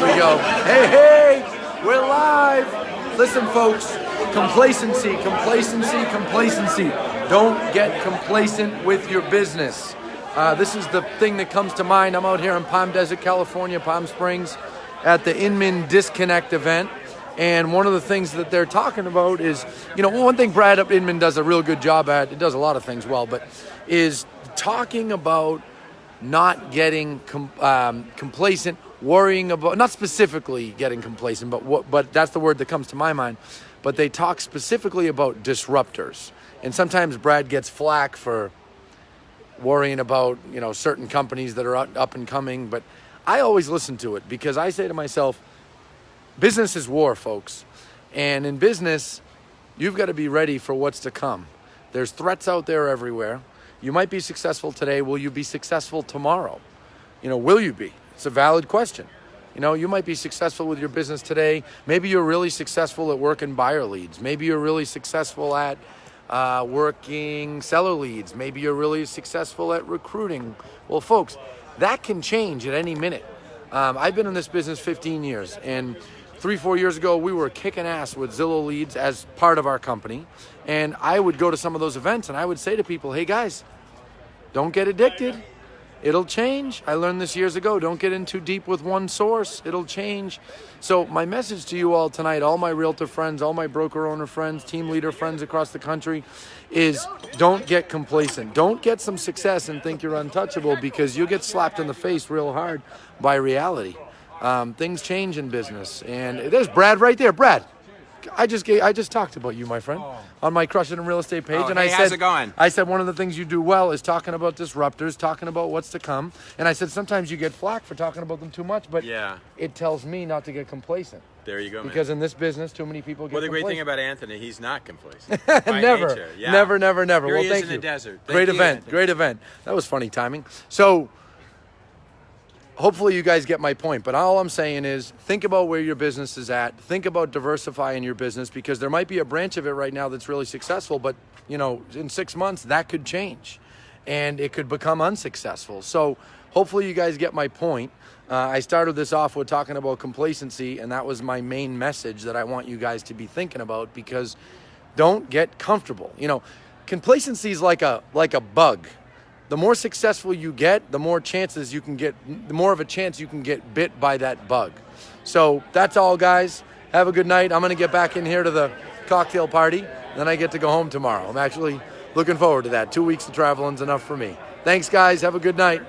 we go. Hey, we're live. Listen, folks, complacency. Don't get complacent with your business. This is the thing that comes to mind. I'm out here in Palm Desert, California, Palm Springs, at the Inman Disconnect event. And one of the things that they're talking about is, one thing Brad up Inman does a real good job at, it does a lot of things well, but is talking about not getting complacent, worrying about, not specifically getting complacent, but that's the word that comes to my mind. But they talk specifically about disruptors. And sometimes Brad gets flack for worrying about, certain companies that are up and coming. But I always listen to it because I say to myself, business is war, folks. And in business, you've got to be ready for what's to come. There's threats out there everywhere. You might be successful today. Will you be successful tomorrow? Will you be? It's a valid question. You might be successful with your business today. Maybe you're really successful at working buyer leads. Maybe you're really successful at working seller leads. Maybe you're really successful at recruiting. Well, folks, that can change at any minute. I've been in this business 15 years, and 3-4 years ago, we were kicking ass with Zillow leads as part of our company. And I would go to some of those events and I would say to people, hey guys, don't get addicted. It'll change. I learned this years ago. Don't get in too deep with one source. It'll change. So my message to you all tonight, all my realtor friends, all my broker owner friends, team leader friends across the country, is don't get complacent. Don't get some success and think you're untouchable, because you'll get slapped in the face real hard by reality. Things change in business. And there's Brad right there. Brad, I just talked about you, my friend, on my Crushing in Real Estate page. And hey, I said, how's it going? I said one of the things you do well is talking about disruptors, talking about what's to come. And I said sometimes you get flack for talking about them too much, but it tells me not to get complacent. There you go, man. Because in this business, too many people get complacent. Well, the great thing about Anthony, he's not complacent. Never. Never. Here Well, he thank is you. in the desert. Great event. That was funny timing. So hopefully you guys get my point, but all I'm saying is think about where your business is at. Think about diversifying your business, because there might be a branch of it right now that's really successful, but in 6 months that could change and it could become unsuccessful. So hopefully you guys get my point. I started this off with talking about complacency, and that was my main message that I want you guys to be thinking about, because don't get comfortable. Complacency is like a bug. The more successful you get, the more chances you can get, the more of a chance you can get bit by that bug. So that's all, guys. Have a good night. I'm going to get back in here to the cocktail party. Then I get to go home tomorrow. I'm actually looking forward to that. 2 weeks of traveling is enough for me. Thanks, guys. Have a good night.